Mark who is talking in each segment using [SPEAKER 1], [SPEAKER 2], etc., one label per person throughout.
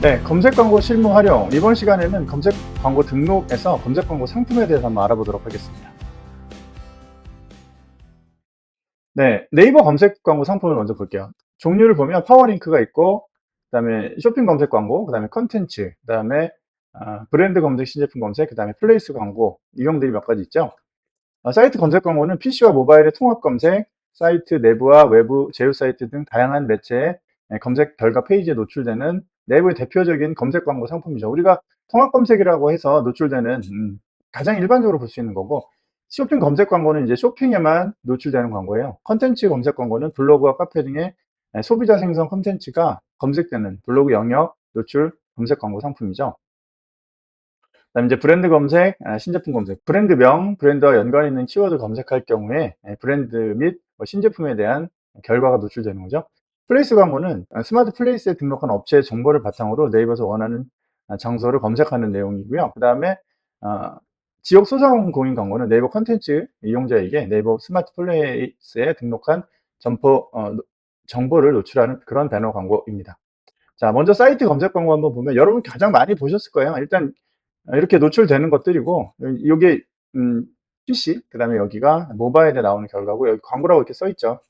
[SPEAKER 1] 네, 검색 광고 실무 활용. 이번 시간에는 검색 광고 등록에서 검색 광고 상품에 대해서 한번 알아보도록 하겠습니다. 네, 네이버 검색 광고 상품을 먼저 볼게요. 종류를 보면 파워링크가 있고, 그다음에 쇼핑 검색 광고, 그다음에 컨텐츠, 그다음에 브랜드 검색, 신제품 검색, 그다음에 플레이스 광고, 유형들이 몇 가지 있죠. 사이트 검색 광고는 PC와 모바일의 통합 검색, 사이트 내부와 외부 제휴 사이트 등 다양한 매체의 검색 결과 페이지에 노출되는 내부의 대표적인 검색 광고 상품이죠. 우리가 통합 검색이라고 해서 노출되는 가장 일반적으로 볼 수 있는 거고, 쇼핑 검색 광고는 이제 쇼핑에만 노출되는 광고예요. 컨텐츠 검색 광고는 블로그와 카페 등의 소비자 생성 콘텐츠가 검색되는 블로그 영역 노출 검색 광고 상품이죠. 그다음에 이제 브랜드 검색, 신제품 검색. 브랜드명, 브랜드와 연관 있는 키워드 검색할 경우에 브랜드 및 신제품에 대한 결과가 노출되는 거죠. 플레이스 광고는 스마트 플레이스에 등록한 업체의 정보를 바탕으로 네이버에서 원하는 장소를 검색하는 내용이고요. 그다음에 어 지역 소상공인 광고는 네이버 콘텐츠 이용자에게 네이버 스마트 플레이스에 등록한 점포 정보를 노출하는 그런 배너 광고입니다. 자, 먼저 사이트 검색 광고 한번 보면 여러분 가장 많이 보셨을 거예요. 일단 이렇게 노출되는 것들이고, 요게 PC, 그다음에 여기가 모바일에 나오는 결과고, 여기 광고라고 이렇게 써 있죠.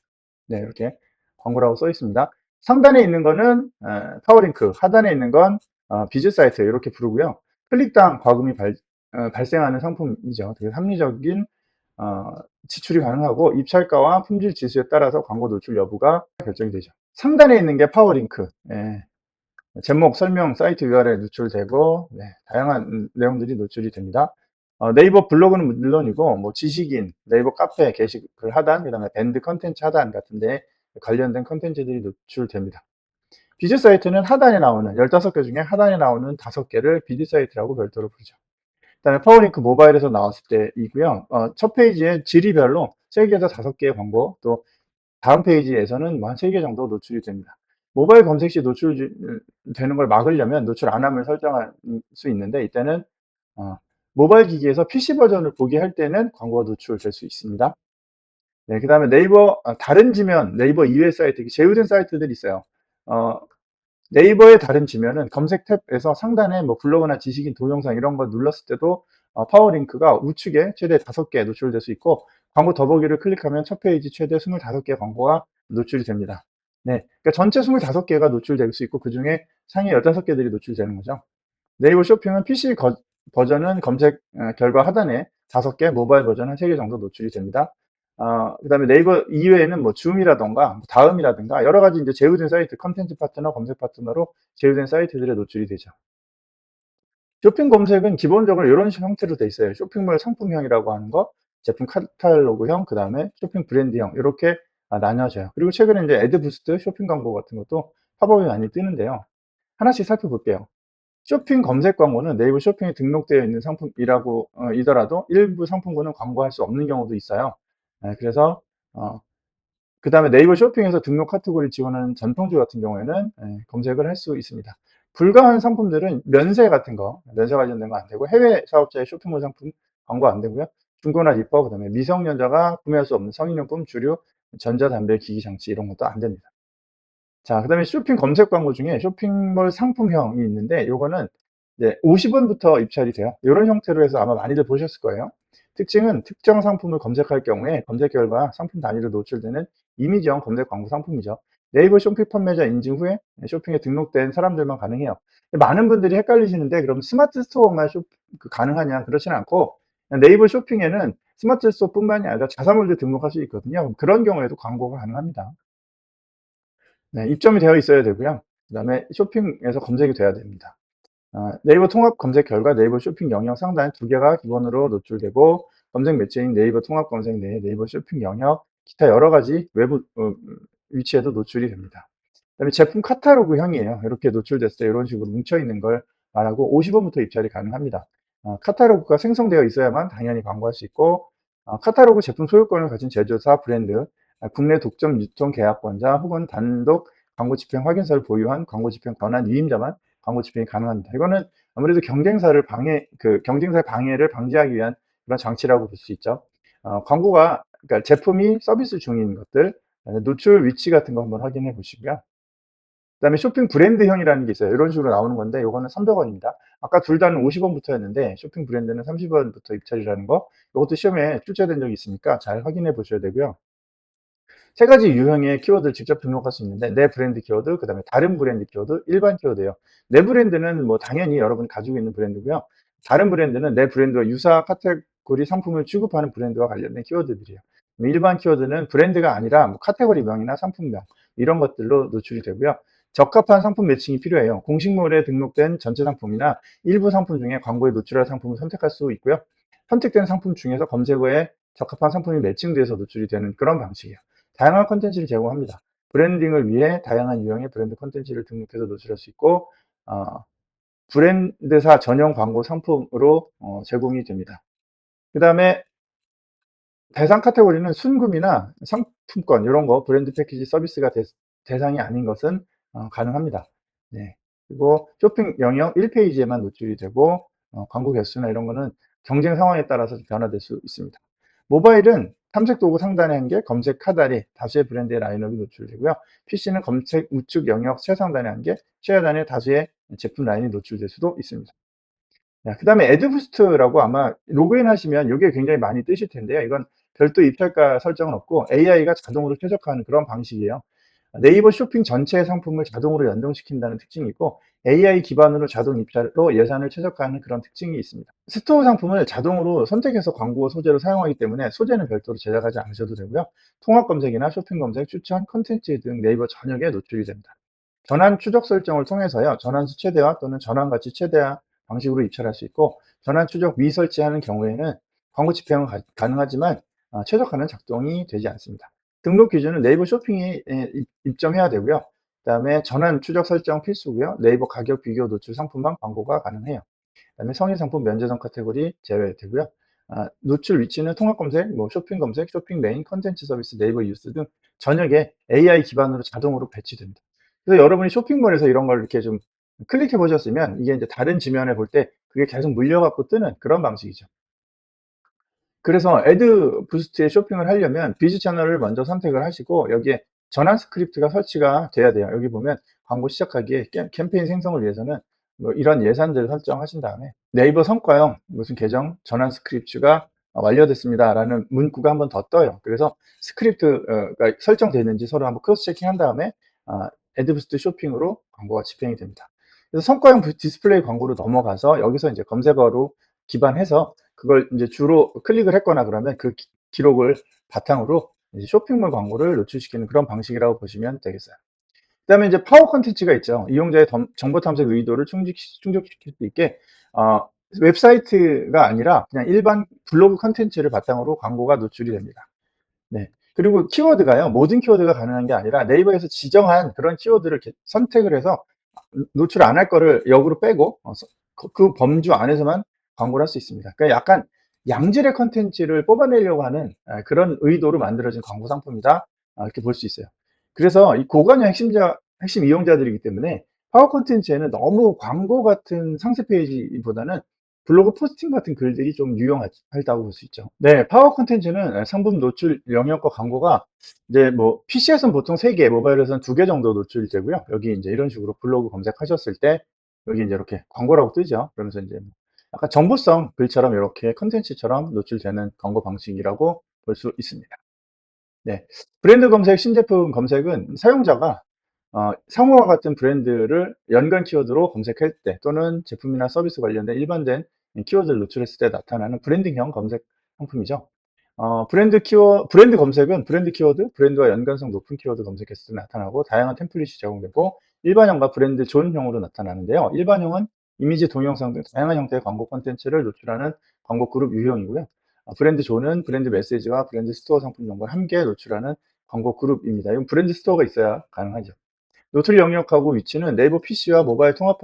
[SPEAKER 1] 네, 이렇게 광고라고 써 있습니다. 상단에 있는 거는 파워링크, 하단에 있는 건 비즈 사이트 이렇게 부르고요. 클릭당 과금이 발생하는 상품이죠. 되게 합리적인 어 지출이 가능하고, 입찰가와 품질 지수에 따라서 광고 노출 여부가 결정이 되죠. 상단에 있는 게 파워링크. 예. 제목, 설명, 사이트 URL 노출되고, 네, 다양한 내용들이 노출이 됩니다. 네이버 블로그는 물론이고, 뭐 지식인, 네이버 카페 게시글 하단, 그다음에 밴드 컨텐츠 하단 같은 데 관련된 컨텐츠들이 노출됩니다. 비즈 사이트는 하단에 나오는 15개 중에 하단에 나오는 5개를 비즈 사이트라고 별도로 부르죠. 그다음에 파워링크 모바일에서 나왔을 때이고요. 첫 페이지에 지리별로 3개에서 5개의 광고, 또 다음 페이지에서는 뭐 한 3개 정도 노출이 됩니다. 모바일 검색 시 되는 걸 막으려면 노출 안함을 설정할 수 있는데, 이때는 어 모바일 기기에서 PC 버전을 보게 할 때는 광고가 노출될 수 있습니다. 네, 그다음에 네이버 다른 지면, 네이버 이외의 사이트, 제휴된 사이트들이 있어요. 어 네이버의 다른 지면은 검색 탭에서 상단에 뭐 블로그나 지식인 동영상 이런 거 눌렀을 때도 파워링크가 우측에 최대 5개 노출될 수 있고, 광고 더보기를 클릭하면 첫 페이지 최대 25개 광고가 노출이 됩니다. 네, 그러니까 전체 25개가 노출될 수 있고, 그중에 상위 15개들이 노출되는 거죠. 네이버 쇼핑은 PC 버전은 검색 결과 하단에 5개, 모바일 버전은 3개 정도 노출이 됩니다. 그다음에 네이버 이외에는 뭐 줌이라든가 다음이라든가 여러 가지 이제 제휴된 사이트, 컨텐츠 파트너, 검색 파트너로 제휴된 사이트들에 노출이 되죠. 쇼핑 검색은 기본적으로 이런 형태로 돼 있어요. 쇼핑몰 상품형이라고 하는 거, 제품 카탈로그형, 그다음에 쇼핑 브랜드형 이렇게 나뉘어져요. 그리고 최근에 이제 애드 부스트 쇼핑 광고 같은 것도 팝업이 많이 뜨는데요. 하나씩 살펴볼게요. 쇼핑 검색 광고는 네이버 쇼핑에 등록되어 있는 상품이라고 이더라도 일부 상품군은 광고할 수 없는 경우도 있어요. 그래서 어 그다음에 네이버 쇼핑에서 등록 카테고리 지원하는 전통주 같은 경우에는 검색을 할 수 있습니다. 불가한 상품들은 면세 같은 거, 면세 관련된 거 안 되고, 해외 사업자의 쇼핑몰 상품 광고 안 되고요. 중고나 리퍼, 그다음에 미성년자가 구매할 수 없는 성인용품, 주류, 전자담배, 기기 장치 이런 것도 안 됩니다. 자, 그다음에 쇼핑 검색 광고 중에 쇼핑몰 상품형이 있는데, 요거는 이제 50원부터 입찰이 돼요. 요런 형태로 해서 아마 많이들 보셨을 거예요. 특징은 특정 상품을 검색할 경우에 검색 결과 상품 단위로 노출되는 이미지형 검색 광고 상품이죠. 네이버 쇼핑 판매자 인증 후에 쇼핑에 등록된 사람들만 가능해요. 많은 분들이 헷갈리시는데, 그럼 스마트 스토어만 가능하냐? 그렇지는 않고, 네이버 쇼핑에는 스마트 스토어뿐만이 아니라 자사몰도 등록할 수 있거든요. 그런 경우에도 광고가 가능합니다. 네, 입점이 되어 있어야 되고요. 그다음에 쇼핑에서 검색이 돼야 됩니다. 네이버 통합 검색 결과 네이버 쇼핑 영역 상단 2개가 기본으로 노출되고, 검색 매체인 네이버 통합 검색 내에 네이버 쇼핑 영역, 기타 여러 가지 외부 위치에도 노출이 됩니다. 그다음에 제품 카탈로그형이에요. 이렇게 노출됐을 때 이런 식으로 뭉쳐 있는 걸 말하고, 50원부터 입찰이 가능합니다. 카탈로그가 생성되어 있어야만 당연히 광고할 수 있고, 카탈로그 제품 소유권을 가진 제조사, 브랜드, 국내 독점 유통 계약권자 혹은 단독 광고 집행 확인서를 보유한 광고 집행 권한 위임자만 광고 집행이 가능합니다. 이거는 아무래도 경쟁사의 방해를 방지하기 위한 그런 장치라고 볼 수 있죠. 광고가, 그러니까 제품이 서비스 중인 것들, 노출 위치 같은 거 한번 확인해 보시고요. 그다음에 쇼핑 브랜드형이라는 게 있어요. 이런 식으로 나오는 건데 요거는 300 원입니다. 아까 둘 다는 50 원부터였는데 쇼핑 브랜드는 30 원부터 입찰이라는 거, 요것도 시험에 출제된 적이 있으니까 잘 확인해 보셔야 되고요. 세 가지 유형의 키워드를 직접 등록할 수 있는데, 내 브랜드 키워드, 그다음에 다른 브랜드 키워드, 일반 키워드예요. 내 브랜드는 뭐 당연히 여러분이 가지고 있는 브랜드고요. 다른 브랜드는 내 브랜드와 유사 카테고리 상품을 취급하는 브랜드와 관련된 키워드들이에요. 일반 키워드는 브랜드가 아니라 뭐 카테고리명이나 상품명 이런 것들로 노출이 되고요. 적합한 상품 매칭이 필요해요. 공식몰에 등록된 전체 상품이나 일부 상품 중에 광고에 노출할 상품을 선택할 수 있고요. 선택된 상품 중에서 검색어에 적합한 상품이 매칭돼서 노출이 되는 그런 방식이에요. 다양한 콘텐츠를 제공합니다. 브랜딩을 위해 다양한 유형의 브랜드 콘텐츠를 등록해서 노출할 수 있고, 어, 브랜드사 전용 광고 상품으로 제공이 됩니다. 그 다음에 대상 카테고리는 순금이나 상품권 이런 거, 브랜드 패키지 서비스가 대상이 아닌 것은 가능합니다. 네. 그리고 쇼핑 영역 1페이지에만 노출이 되고, 광고 개수나 이런 거는 경쟁 상황에 따라서 변화될 수 있습니다. 모바일은 탐색 도구 상단에 한 개, 검색 하단에 다수의 브랜드의 라인업이 노출되고요. PC는 검색 우측 영역 최상단에 한 개, 최하단에 다수의 제품 라인이 노출될 수도 있습니다. 그다음에 애드부스트라고 아마 로그인 하시면 이게 굉장히 많이 뜨실 텐데요. 이건 별도 입찰가 설정은 없고 AI가 자동으로 최적화하는 그런 방식이에요. 네이버 쇼핑 전체 상품을 자동으로 연동시킨다는 특징이 있고, AI 기반으로 자동 입찰로 예산을 최적화하는 그런 특징이 있습니다. 스토어 상품을 자동으로 선택해서 광고 소재로 사용하기 때문에 소재는 별도로 제작하지 않으셔도 되고요. 통합 검색이나 쇼핑 검색, 추천, 콘텐츠 등 네이버 전역에 노출이 됩니다. 전환 추적 설정을 통해서요, 전환수 최대화 또는 전환 가치 최대화 방식으로 입찰할 수 있고, 전환 추적 미설치하는 경우에는 광고 집행은 가능하지만 최적화는 작동이 되지 않습니다. 등록 기준은 네이버 쇼핑에 입점해야 되고요. 그다음에 전환 추적 설정 필수고요. 네이버 가격 비교 노출 상품만 광고가 가능해요. 그다음에 성인 상품 면제점 카테고리 제외되고요. 노출 위치는 통합 검색, 뭐 쇼핑 검색, 쇼핑 메인, 컨텐츠 서비스, 네이버 뉴스 등 전역에 AI 기반으로 자동으로 배치됩니다. 그래서 여러분이 쇼핑몰에서 이런 걸 이렇게 좀 클릭해 보셨으면 이게 이제 다른 지면에 볼 때 그게 계속 물려 갖고 뜨는 그런 방식이죠. 그래서 애드 부스트에 쇼핑을 하려면 비즈 채널을 먼저 선택을 하시고, 여기에 전환 스크립트가 설치가 돼야 돼요. 여기 보면 광고 시작하기에 캠페인 생성을 위해서는 뭐 이런 예산들을 설정하신 다음에 네이버 성과형 무슨 계정 전환 스크립트가 완료됐습니다라는 문구가 한번 더 떠요. 그래서 스크립트가 설정되어 있는지 서로 한번 크로스 체킹한 다음에 애드 부스트 쇼핑으로 광고가 집행이 됩니다. 그래서 성과형 디스플레이 광고로 넘어가서 여기서 이제 검색어로 기반해서 그걸 이제 주로 클릭을 했거나 그러면 그 기록을 바탕으로 이제 쇼핑몰 광고를 노출시키는 그런 방식이라고 보시면 되겠어요. 그다음에 이제 파워 콘텐츠가 있죠. 이용자의 정보 탐색 의도를 충족시킬 수 있게 어, 웹사이트가 아니라 그냥 일반 블로그 콘텐츠를 바탕으로 광고가 노출이 됩니다. 네. 그리고 키워드가요, 모든 키워드가 가능한 게 아니라 네이버에서 지정한 그런 키워드를 이렇게 선택을 해서 노출 안 할 거를 역으로 빼고 그 범주 안에서만 광고를 할 수 있습니다. 그러니까 약간 양질의 컨텐츠를 뽑아내려고 하는 그런 의도로 만들어진 광고 상품이다, 이렇게 볼 수 있어요. 그래서 이 고관여 핵심 이용자들이기 때문에 파워 콘텐츠에는 너무 광고 같은 상세 페이지보다는 블로그 포스팅 같은 글들이 좀 유용하다고 볼 수 있죠. 네, 파워 콘텐츠는 상품 노출 영역과 광고가 이제 뭐 PC에서는 보통 3개, 모바일에서는 2개 정도 노출이 되고요. 여기 이제 이런 식으로 블로그 검색하셨을 때 여기 이제 이렇게 광고라고 뜨죠. 그러면서 이제 약간 정보성 글처럼 이렇게 콘텐츠처럼 노출되는 광고 방식이라고 볼 수 있습니다. 네. 브랜드 검색, 신제품 검색은 사용자가 상호와 같은 브랜드를 연관 키워드로 검색할 때 또는 제품이나 서비스 관련된 일반된 키워드를 노출했을 때 나타나는 브랜딩형 검색 상품이죠. 브랜드 검색은 브랜드 키워드, 브랜드와 연관성 높은 키워드 검색했을 때 나타나고 다양한 템플릿이 제공되고, 일반형과 브랜드 존형으로 나타나는데요. 일반형은 이미지, 동영상 등 다양한 형태의 광고 콘텐츠를 노출하는 광고 그룹 유형이고요. 브랜드 존은 브랜드 메시지와 브랜드 스토어 상품 정보를 함께 노출하는 광고 그룹입니다. 이건 브랜드 스토어가 있어야 가능하죠. 노출 영역하고 위치는 네이버 PC와 모바일 통합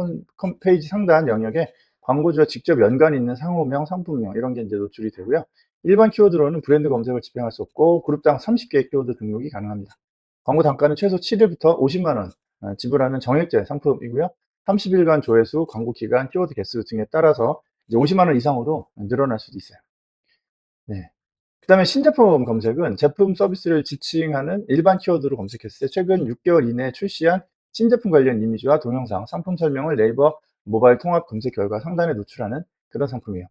[SPEAKER 1] 페이지 상단 영역에 광고주와 직접 연관이 있는 상호명, 상품명 이런 게 이제 노출이 되고요. 일반 키워드로는 브랜드 검색을 집행할 수 없고 그룹당 30개의 키워드 등록이 가능합니다. 광고 단가는 최소 7일부터 50만 원 지불하는 정액제 상품이고요. 30일간 조회수, 광고 기간, 키워드 개수 등에 따라서 이제 50만 원 이상으로 늘어날 수도 있어요. 네. 그다음에 신제품 검색은 제품 서비스를 지칭하는 일반 키워드로 검색했을 때 최근 6개월 이내에 출시한 신제품 관련 이미지와 동영상, 상품 설명을 네이버 모바일 통합 검색 결과 상단에 노출하는 그런 상품이에요.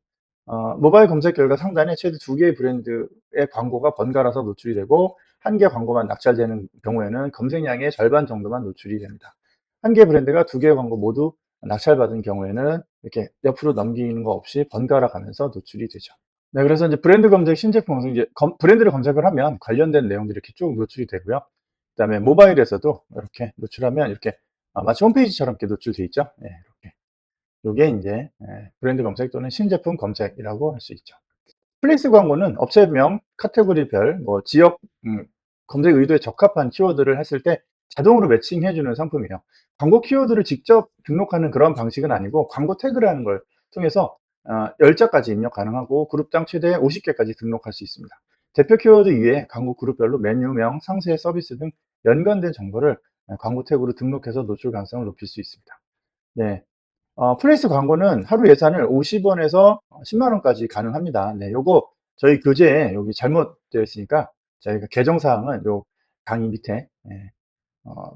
[SPEAKER 1] 모바일 검색 결과 상단에 최대 2개의 브랜드의 광고가 번갈아서 노출이 되고 1개 광고만 낙찰되는 경우에는 검색량의 절반 정도만 노출이 됩니다. 1개 브랜드가 2개의 광고 모두 낙찰받은 경우에는 이렇게 옆으로 넘기는 거 없이 번갈아 가면서 노출이 되죠. 네, 그래서 이제 브랜드 검색, 신제품 검색, 이제 브랜드를 검색을 하면 관련된 내용들이 이렇게 쭉 노출이 되고요. 그다음에 모바일에서도 이렇게 노출하면 이렇게 마치 홈페이지처럼 이렇게 노출돼 있죠. 예, 이렇게. 요게 인제 브랜드 검색 또는 신제품 검색이라고 할 수 있죠. 플레이스 광고는 업체명, 카테고리별, 뭐 지역 검색 의도에 적합한 키워드를 했을 때 자동으로 매칭해 주는 상품이에요. 광고 키워드를 직접 등록하는 그런 방식은 아니고 광고 태그라는 걸 통해서 10자까지 입력 가능하고 그룹당 최대 50개까지 등록할 수 있습니다. 대표 키워드 이외에 광고 그룹별로 메뉴명, 상세, 서비스 등 연관된 정보를 광고 태그로 등록해서 노출 가능성을 높일 수 있습니다. 네. 플레이스 광고는 하루 예산을 50원에서 10만 원까지 가능합니다. 네, 요거 저희 교재에 여기 잘못되어 있으니까 저희가 개정 사항은 요 강의 밑에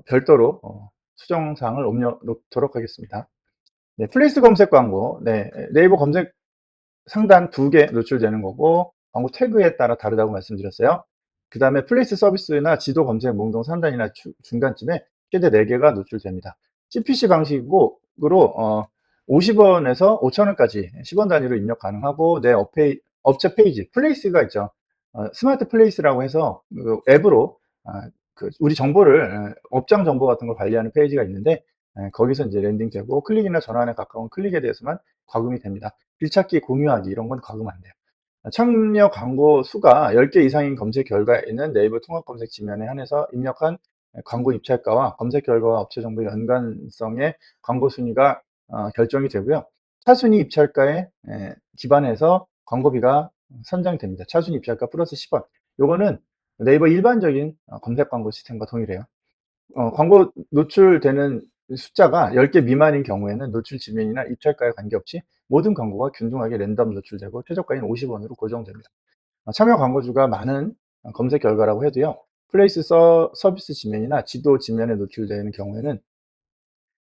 [SPEAKER 1] 별도로 수정 사항을 옮겨 놓도록 하겠습니다. 네, 플레이스 검색 광고. 네, 네이버 검색 상단 2개 노출되는 거고 광고 태그에 따라 다르다고 말씀드렸어요. 그다음에 플레이스 서비스나 지도 검색 몽동 상단이나 중간쯤에 최대 4개가 노출됩니다. CPC 방식으로 50원에서 5,000원까지 10원 단위로 입력 가능하고 내 업체 페이지 플레이스가 있죠. 스마트 플레이스라고 해서 그 앱으로 그 우리 정보를 업장 정보 같은 걸 관리하는 페이지가 있는데 거기서 이제 랜딩되고 클릭이나 전환에 가까운 클릭에 대해서만 과금이 됩니다. 길찾기, 공유하기 이런 건 과금 안 돼요. 참여 광고 수가 10개 이상인 검색 결과에는 네이버 통합 검색 지면에 한해서 입력한 광고 입찰가와 검색 결과와 업체 정보의 연관성의 광고 순위가 결정이 되고요. 차순위 입찰가에 기반해서 광고비가 산정됩니다. 차순위 입찰가 플러스 10원. 요거는 네이버 일반적인 검색 광고 시스템과 동일해요. 광고 노출되는 숫자가 10개 미만인 경우에는 노출 지면이나 입찰가에 관계없이 모든 광고가 균등하게 랜덤 노출되고 최저가인 50원으로 고정됩니다. 참여 광고주가 많은 검색 결과라고 해도요. 플레이스 서비스 지면이나 지도 지면에 노출되는 경우에는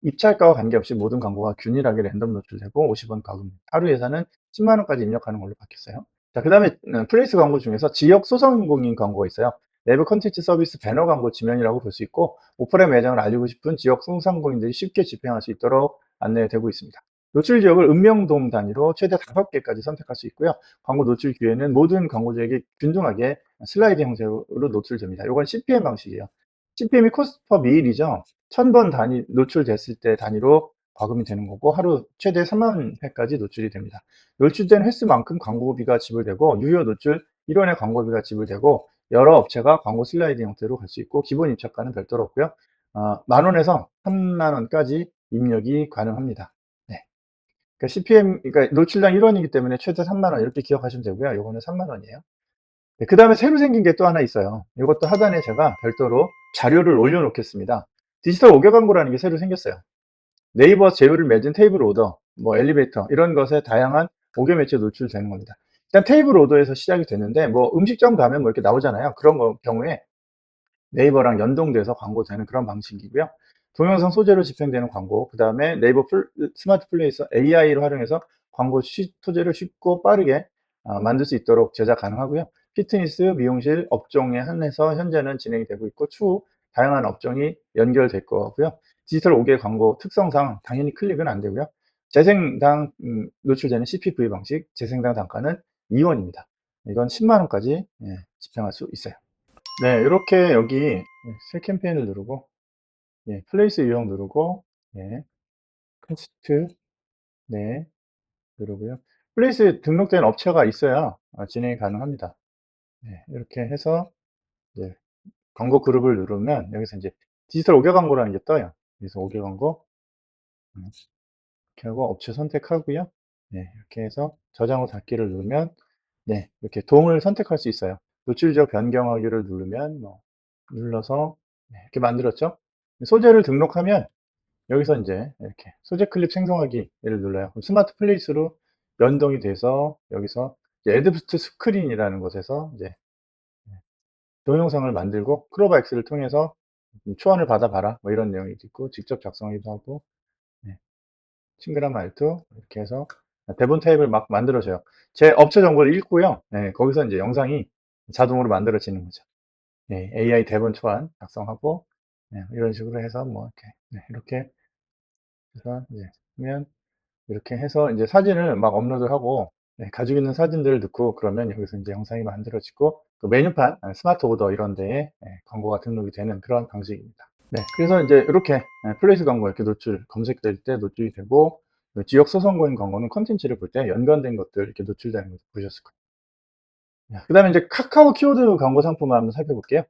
[SPEAKER 1] 입찰가와 관계없이 모든 광고가 균일하게 랜덤 노출되고 50원 과금입니다. 하루 예산은 10만 원까지 입력하는 걸로 바뀌었어요. 자, 그다음에 플레이스 광고 중에서 지역 소상공인 광고가 있어요. 내부 콘텐츠 서비스 배너 광고 지면이라고 볼 수 있고 오프라인 매장을 알리고 싶은 지역 소상공인들이 쉽게 집행할 수 있도록 안내되고 있습니다. 노출 지역을 읍명동 단위로 최대 5개까지 선택할 수 있고요. 광고 노출 기회는 모든 광고주에게 균등하게 슬라이드 형태로 노출됩니다. 이건 CPM 방식이에요. CPM이 코스트 퍼 미일이죠. 1000번 단위 노출됐을 때 단위로 과금이 되는 거고 하루 최대 3만 회까지 노출이 됩니다. 노출된 횟수만큼 광고비가 지불되고 유효 노출 1원의 광고비가 지불되고 여러 업체가 광고 슬라이드 형태로 갈 수 있고 기본 입찰가는 별도로 없고요. 만 원에서 3만 원까지 입력이 가능합니다. 네. 그러니까 CPM, 그러니까 노출당 1원이기 때문에 최대 3만 원 이렇게 기억하시면 되고요. 요거는 3만 원이에요. 네, 그다음에 새로 생긴 게 또 하나 있어요. 이것도 하단에 제가 별도로 자료를 올려 놓겠습니다. 디지털 5개 광고라는 게 새로 생겼어요. 네이버 제휴를 맺은 테이블 오더, 뭐 엘리베이터 이런 것에 다양한 5개 매체 노출되는 겁니다. 일단 테이블 오더에서 시작이 됐는데 뭐 음식점 가면 뭐 이렇게 나오잖아요. 그런 경우에 네이버랑 연동돼서 광고되는 그런 방식이고요. 동영상 소재로 집행되는 광고, 그 다음에 네이버 스마트 플레이에서 AI를 활용해서 광고 소재를 쉽고 빠르게 만들 수 있도록 제작 가능하고요. 피트니스, 미용실 업종에 한해서 현재는 진행이 되고 있고 추후 다양한 업종이 연결될 거고요. 디지털 5개 광고 특성상 당연히 클릭은 안 되고요. 재생당 노출되는 CPV 방식, 재생당 단가는 2원입니다. 이건 10만 원까지 집행할 수 있어요. 네, 이렇게 여기 새 캠페인을 누르고 플레이스 유형 누르고 콘스트 누르고요. 플레이스에 등록된 업체가 있어야 진행이 가능합니다. 이렇게 해서 이제 광고 그룹을 누르면 여기서 이제 디지털 5개 광고라는 게 떠요. 그래서 5개 광고 이렇게 하고 업체 선택하고요. 이렇게 해서 저장 후 닫기를 누르면 이렇게 동을 선택할 수 있어요. 노출 지역 변경하기를 누르면 눌러서 이렇게 만들었죠. 소재를 등록하면 여기서 이제 이렇게 소재 클립 생성하기를 눌러요. 그럼 스마트 플레이스로 연동이 돼서 여기서 애드부스트 스크린이라는 곳에서 이제 동영상을 만들고 크롭 X를 통해서 초안을 받아봐라 뭐 이런 내용이 있고 직접 작성하기도 하고 네. 친근한 말투 이렇게 해서 대본 타입을 막 만들어줘요. 제 업체 정보를 읽고요. 네, 거기서 이제 영상이 자동으로 만들어지는 거죠. 네, AI 대본 초안 작성하고 네, 이런 식으로 해서 뭐 이렇게 네, 이렇게 해서 이제 하면 이렇게 해서 이제 사진을 막 업로드하고 네, 가지고 있는 사진들을 넣고 그러면 여기서 이제 영상이 만들어지고 그 메뉴판, 스마트 오더 이런 데에 광고가 등록이 되는 그런 방식입니다. 네, 그래서 이제 이렇게 플레이스 광고 이렇게 노출 검색될 때 노출이 되고 그 지역 소상공인 광고는 콘텐츠를 볼 때 연관된 것들 이렇게 노출되는 거 보셨을 거예요. 그다음에 이제 카카오 키워드 광고 상품을 한번 살펴볼게요.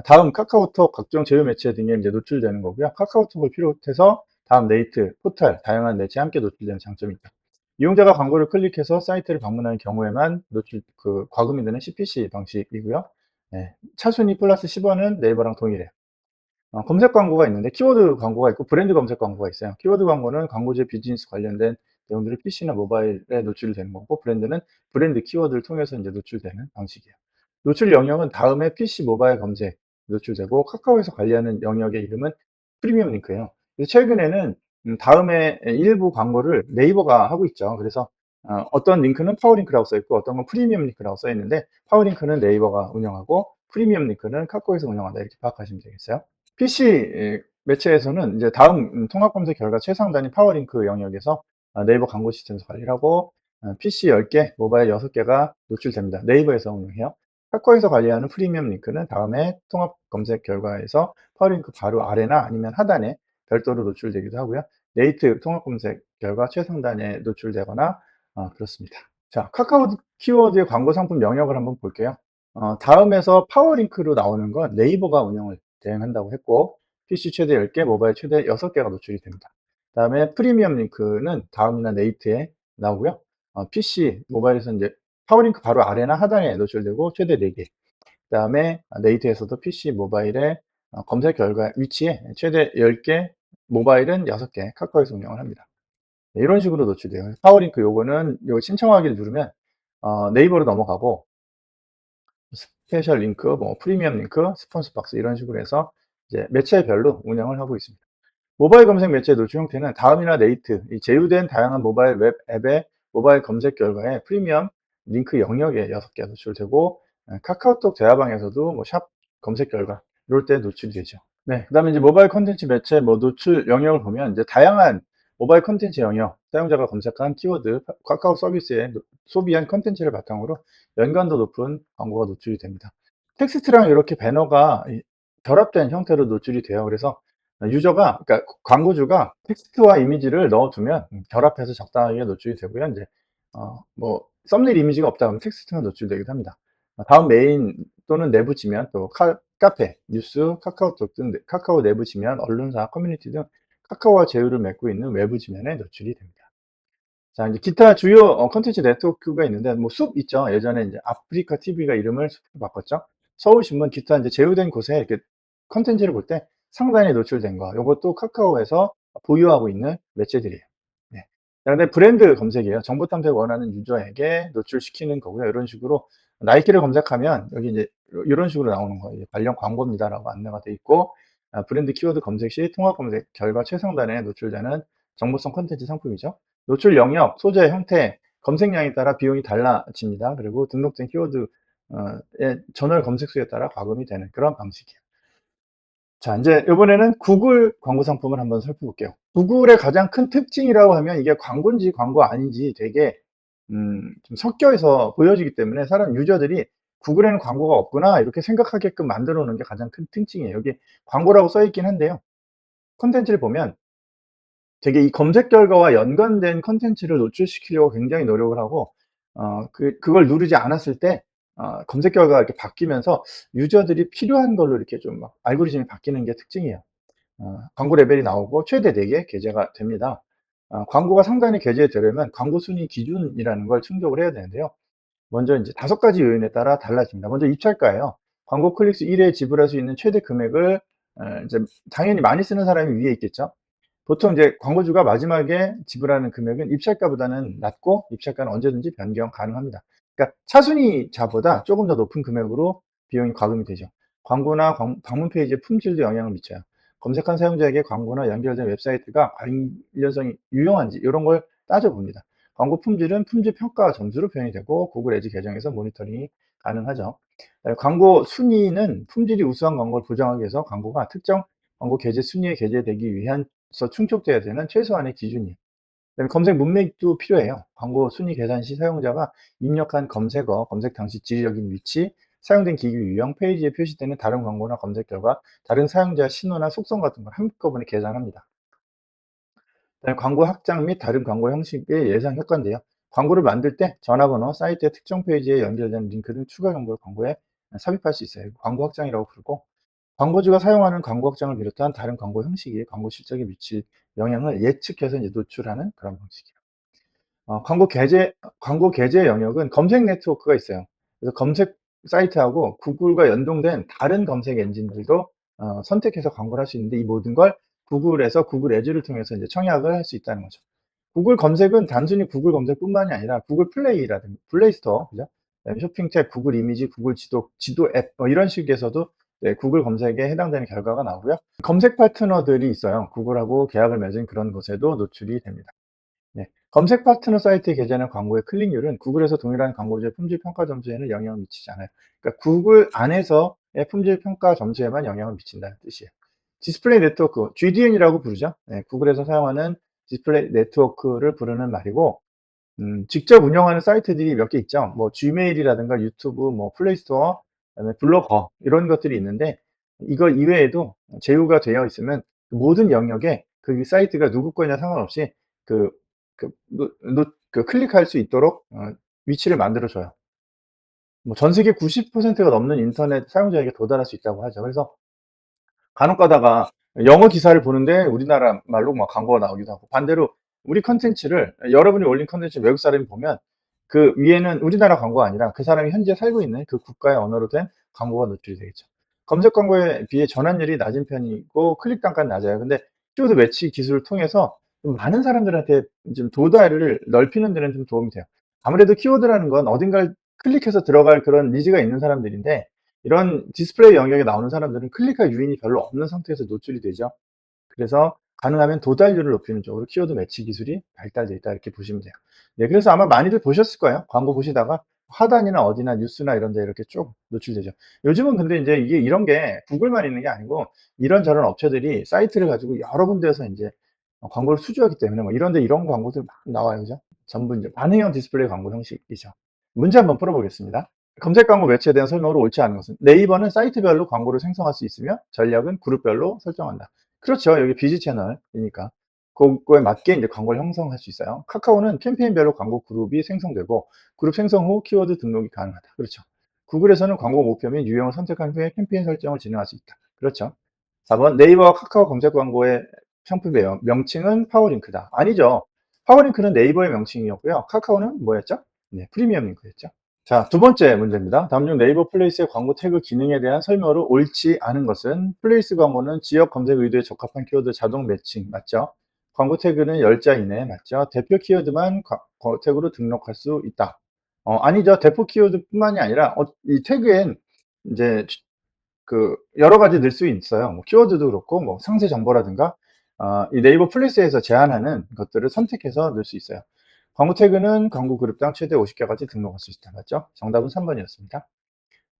[SPEAKER 1] 다음 카카오톡 각종 제휴 매체 등에 이제 노출되는 거고요. 카카오톡을 비롯해서 다음 네이트, 포털, 다양한 매체에 함께 노출되는 장점입니다. 이용자가 광고를 클릭해서 사이트를 방문하는 경우에만 노출 과금이 되는 CPC 방식이고요. 네, 차순위 플러스 10원은 네이버랑 동일해요. 검색 광고가 있는데 키워드 광고가 있고 브랜드 검색 광고가 있어요. 키워드 광고는 광고주의 비즈니스 관련된 내용들이 PC나 모바일에 노출이 되는 거고 브랜드는 브랜드 키워드를 통해서 이제 노출되는 방식이에요. 노출 영역은 다음에 PC 모바일 검색 노출되고 카카오에서 관리하는 영역의 이름은 프리미엄 링크예요. 그래서 최근에는 다음에 일부 광고를 네이버가 하고 있죠. 그래서 어떤 링크는 파워링크라고 써 있고 어떤 건 프리미엄 링크라고 써 있는데 파워링크는 네이버가 운영하고 프리미엄 링크는 카카오에서 운영한다 이렇게 파악하시면 되겠어요. PC 매체에서는 이제 다음 통합 검색 결과 최상 단위 파워링크 영역에서 네이버 광고 시스템에서 관리를 하고 PC 10개, 모바일 6개가 노출됩니다. 네이버에서 운영해요. 카카오에서 관리하는 프리미엄 링크는 다음에 통합 검색 결과에서 파워링크 바로 아래나 아니면 하단에 별도로 노출되기도 하고요. 네이트 통합 검색 결과 최상 단위에 노출되거나 그렇습니다. 자, 카카오 키워드의 광고 상품 영역을 한번 볼게요. 다음에서 파워링크로 나오는 건 네이버가 운영을 대행한다고 했고 PC 최대 10개, 모바일 최대 6개가 노출이 됩니다. 다음에 프리미엄 링크는 다음이나 네이트에 나오고요. PC, 모바일에서 이제 파워링크 바로 아래나 하단에 노출되고 최대 4개. 그다음에 네이트에서도 PC, 모바일에 검색 결과 위치에 최대 10개, 모바일은 6개, 카카오에서 운영을 합니다. 네, 이런 식으로 노출돼요. 파워링크 요거는 요 신청하기를 누르면 네이버로 넘어가고 스페셜 링크, 뭐 프리미엄 링크, 스폰서 박스 이런 식으로 해서 이제 매체별로 운영을 하고 있습니다. 모바일 검색 매체 노출 형태는 다음이나 네이트, 이 제휴된 다양한 모바일 웹 앱의 모바일 검색 결과에 프리미엄 링크 영역에 6개 노출되고 카카오톡 대화방에서도 뭐 샵 검색 결과 이럴 때 노출이 되죠. 네, 그다음에 이제 모바일 콘텐츠 매체 뭐 노출 영역을 보면 이제 다양한 모바일 콘텐츠 영역, 사용자가 검색한 키워드, 카카오 서비스에 소비한 콘텐츠를 바탕으로 연관도 높은 광고가 노출이 됩니다. 텍스트랑 이렇게 배너가 결합된 형태로 노출이 돼요. 그래서 유저가, 그러니까 광고주가 텍스트와 이미지를 넣어두면 결합해서 적당하게 노출이 되고요. 이제 뭐 썸네일 이미지가 없다 그러면 텍스트가 노출되기도 합니다. 다음 메인 또는 내부 지면 또 카페, 뉴스, 카카오톡 등 카카오 내부 지면, 언론사, 커뮤니티 등 카카오와 제휴를 맺고 있는 외부 지면에 노출이 됩니다. 자, 이제 기타 주요 콘텐츠 네트워크가 있는데 뭐 숲 있죠. 예전에 이제 아프리카 TV가 이름을 숲으로 바꿨죠. 서울신문 기타 이제 제휴된 곳에 이렇게 콘텐츠를 볼 때 상단에 노출된 거. 요것도 카카오에서 보유하고 있는 매체들이에요. 네. 자, 근데 브랜드 검색이에요. 정보 탐색 원하는 유저에게 노출시키는 거고요. 이런 식으로 나이키를 검색하면 여기 이제 이런 식으로 나오는 거예요. 관련 광고입니다라고 안내가 돼 있고 브랜드 키워드 검색 시 통합 검색 결과 최상단에 노출되는 정보성 콘텐츠 상품이죠. 노출 영역, 소재, 형태, 검색량에 따라 비용이 달라집니다. 그리고 등록된 키워드 의 전월 검색 수에 따라 과금이 되는 그런 방식이에요. 자, 이제 이번에는 구글 광고 상품을 한번 살펴볼게요. 구글의 가장 큰 특징이라고 하면 이게 광고인지 광고 아닌지 되게 좀 섞여서 보여지기 때문에 사람 유저들이 '구글에는 광고가 없구나.' 이렇게 생각하게끔 만들어 놓은 게 가장 큰 특징이에요. 여기 광고라고 써 있긴 한데요. 콘텐츠를 보면 되게 이 검색 결과와 연관된 콘텐츠를 노출시키려고 굉장히 노력을 하고 그걸 누르지 않았을 때 검색 결과가 이렇게 바뀌면서 유저들이 필요한 걸로 이렇게 좀 막 알고리즘이 바뀌는 게 특징이에요. 광고 레벨이 나오고 최대 4개 게재가 됩니다. 광고가 상단에 게재되려면 광고 순위 기준이라는 걸 충족을 해야 되는데요. 먼저 인제 5가지 요인에 따라 달라집니다. 먼저 입찰가예요. 광고 클릭 수 1 회 지불할 수 있는 최대 금액을 이제 당연히 많이 쓰는 사람이 위에 있겠죠. 보통 이제 광고주가 마지막에 지불하는 금액은 입찰가보다는 낮고 입찰가는 언제든지 변경 가능합니다. 그러니까 차순위자보다 조금 더 높은 금액으로 비용이 과금이 되죠. 광고나 방문 페이지의 품질도 영향을 미쳐요. 검색한 사용자에게 광고나 연결된 웹사이트가 관련성이 유용한지 이런 걸 따져봅니다. 광고 품질은 품질 평가 점수로 표현이 되고 구글 에즈 계정에서 모니터링이 가능하죠. 광고 순위는 품질이 우수한 광고를 보장하기 위해서 광고가 특정 광고 게재 순위에 게재되기 위해서 충족돼야 되는 최소한의 기준이에요. 그다음에 검색 문맥도 필요해요. 광고 순위 계산 시 사용자가 입력한 검색어, 검색 당시 지리적인 위치, 사용된 기기 유형, 페이지에 표시되는 다른 광고나 검색 결과, 다른 사용자 신호나 속성 같은 걸 한꺼번에 계산합니다. 그다음에 광고 확장 및 다른 광고 형식의 예상 효과인데요. 광고를 만들 때 전화번호, 사이트의 특정 페이지에 연결된 링크 등 추가 정보를 광고에 삽입할 수 있어요. 광고 확장이라고 부르고, 광고주가 사용하는 광고 확장을 비롯한 다른 광고 형식이 광고 실적에 미칠 영향을 예측해서 이제 노출하는 그런 방식이에요. 광고 게재 영역은 검색 네트워크가 있어요. 그래서 검색 사이트하고 구글과 연동된 다른 검색 엔진들도 선택해서 광고를 할 수 있는데, 이 모든 걸 구글에서 구글 에즈를 통해서 이제 청약을 할 수 있다는 거죠. 구글 검색은 단순히 구글 검색뿐만이 아니라 구글 플레이라든지 플레이 스토어, 그죠? 그다음에 쇼핑 탭, 구글 이미지, 구글 지도 앱, 뭐 이런 식에서도 네, 구글 검색에 해당되는 결과가 나오고요. 검색 파트너들이 있어요. 구글하고 계약을 맺은 그런 곳에도 노출이 됩니다. 네. 검색 파트너 사이트에 게재하는 광고의 클릭률은 구글에서 동일한 광고주의 품질 평가 점수에는 영향을 미치지 않아요. 그러니까 구글 안에서의 품질 평가 점수에만 영향을 미친다는 뜻이에요. 디스플레이 네트워크, GDN이라고 부르죠. 네, 구글에서 사용하는 디스플레이 네트워크를 부르는 말이고, 직접 운영하는 사이트들이 몇 개 있죠. 뭐 지메일이라든가 유튜브, 뭐 플레이스토어, 그다음에 블로거 이런 것들이 있는데, 이거 이외에도 제휴가 되어 있으면 모든 영역에 그 사이트가 누구 거냐 상관없이 그 그 노 노 그 클릭할 수 있도록 위치를 만들어 줘요. 뭐 전 세계 90%가 넘는 인터넷 사용자에게 도달할 수 있다고 하죠. 그래서 간혹 가다가 영어 기사를 보는데 우리나라 말로 막 광고가 나오기도 하고, 반대로 우리 콘텐츠를 여러분이 올린 콘텐츠 외국 사람이 보면 그 위에는 우리나라 광고가 아니라 그 사람이 현재 살고 있는 그 국가의 언어로 된 광고가 노출이 되겠죠. 검색 광고에 비해 전환율이 낮은 편이고 클릭 단가는 낮아요. 근데 키워드 매치 기술을 통해서 좀 많은 사람들한테 좀 도달을 넓히는 데는 좀 도움이 돼요. 아무래도 키워드라는 건 어딘가를 클릭해서 들어갈 그런 니즈가 있는 사람들인데, 이런 디스플레이 영역에 나오는 사람들은 클릭할 유인이 별로 없는 상태에서 노출이 되죠. 그래서 가능하면 도달률을 높이는 쪽으로 키워드 매치 기술이 발달되어 있다, 이렇게 보시면 돼요. 네, 그래서 아마 많이들 보셨을 거예요. 광고 보시다가 하단이나 어디나 뉴스나 이런 데 이렇게 쭉 노출되죠. 요즘은 근데 이제 이게 이런 게 구글만 있는 게 아니고 이런저런 업체들이 사이트를 가지고 여러 군데에서 이제 광고를 수주하기 때문에 뭐 이런 데 이런 광고들 막 나와요. 그죠? 전부 이제 반응형 디스플레이 광고 형식이죠. 문제 한번 풀어보겠습니다. 검색 광고 매체에 대한 설명으로 옳지 않은 것은, 네이버는 사이트별로 광고를 생성할 수 있으며 전략은 그룹별로 설정한다. 그렇죠. 여기 비즈 채널이니까 그거에 맞게 이제 광고를 형성할 수 있어요. 카카오는 캠페인별로 광고 그룹이 생성되고 그룹 생성 후 키워드 등록이 가능하다. 그렇죠. 구글에서는 광고 목표 및 유형을 선택한 후에 캠페인 설정을 진행할 수 있다. 그렇죠. 4번, 네이버와 카카오 검색 광고의 상품의 명칭은 파워링크다. 아니죠. 파워링크는 네이버의 명칭이었고요. 카카오는 뭐였죠? 네, 프리미엄 링크였죠. 자, 두 번째 문제입니다. 다음 중 네이버 플레이스의 광고 태그 기능에 대한 설명으로 옳지 않은 것은, 플레이스 광고는 지역 검색 의도에 적합한 키워드 자동 매칭 맞죠? 광고 태그는 10자 이내 맞죠? 대표 키워드만 태그로 등록할 수 있다. 아니죠. 대표 키워드뿐만이 아니라 이 태그엔 이제 그 여러 가지 넣을 수 있어요. 뭐 키워드도 그렇고 뭐 상세 정보라든가 이 네이버 플레이스에서 제한하는 것들을 선택해서 넣을 수 있어요. 광고 태그는 광고 그룹당 최대 50개까지 등록할 수 있다. 맞죠? 정답은 3번이었습니다.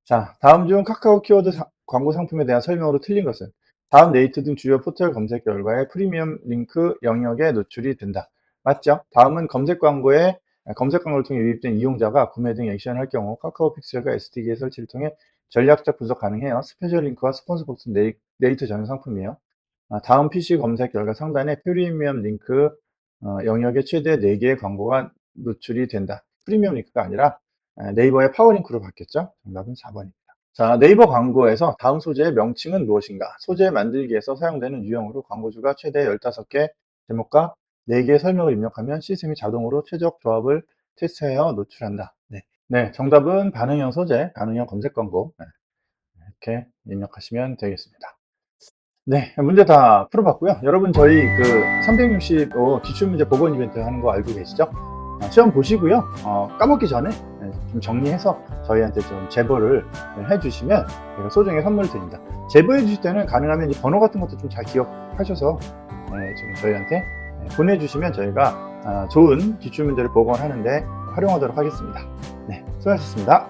[SPEAKER 1] 자, 다음 중 카카오 키워드 광고 상품에 대한 설명으로 틀린 것은, 다음 네이트 등 주요 포털 검색 결과에 프리미엄 링크 영역에 노출이 된다. 맞죠? 다음은 검색 광고를 통해 유입된 이용자가 구매 등 액션을 할 경우 카카오 픽셀과 SDK 설치를 통해 전략적 분석 가능해요. 스페셜 링크와 스폰서 복스 네이트 전용 상품이에요. 다음 PC 검색 결과 상단에 프리미엄 링크 영역에 최대 4개의 광고가 노출이 된다. 프리미엄 링크가 아니라 네이버의 파워링크로 바뀌었죠. 정답은 4번입니다. 자, 네이버 광고에서 다음 소재의 명칭은 무엇인가? 소재 만들기에서 사용되는 유형으로 광고주가 최대 15개 제목과 4개의 설명을 입력하면 시스템이 자동으로 최적 조합을 테스트하여 노출한다. 네, 네, 정답은 반응형 소재, 반응형 검색 광고. 네, 이렇게 입력하시면 되겠습니다. 네, 문제 다 풀어봤고요. 여러분 저희 그 365 기출문제 복원 이벤트 하는 거 알고 계시죠? 시험 보시고요. 까먹기 전에 좀 정리해서 저희한테 좀 제보를 해주시면 저희가 소정의 선물을 드립니다. 제보해 주실 때는 가능하면 이 번호 같은 것도 좀 잘 기억하셔서 좀 저희한테 보내주시면 저희가 좋은 기출문제를 복원하는데 활용하도록 하겠습니다. 네, 수고하셨습니다.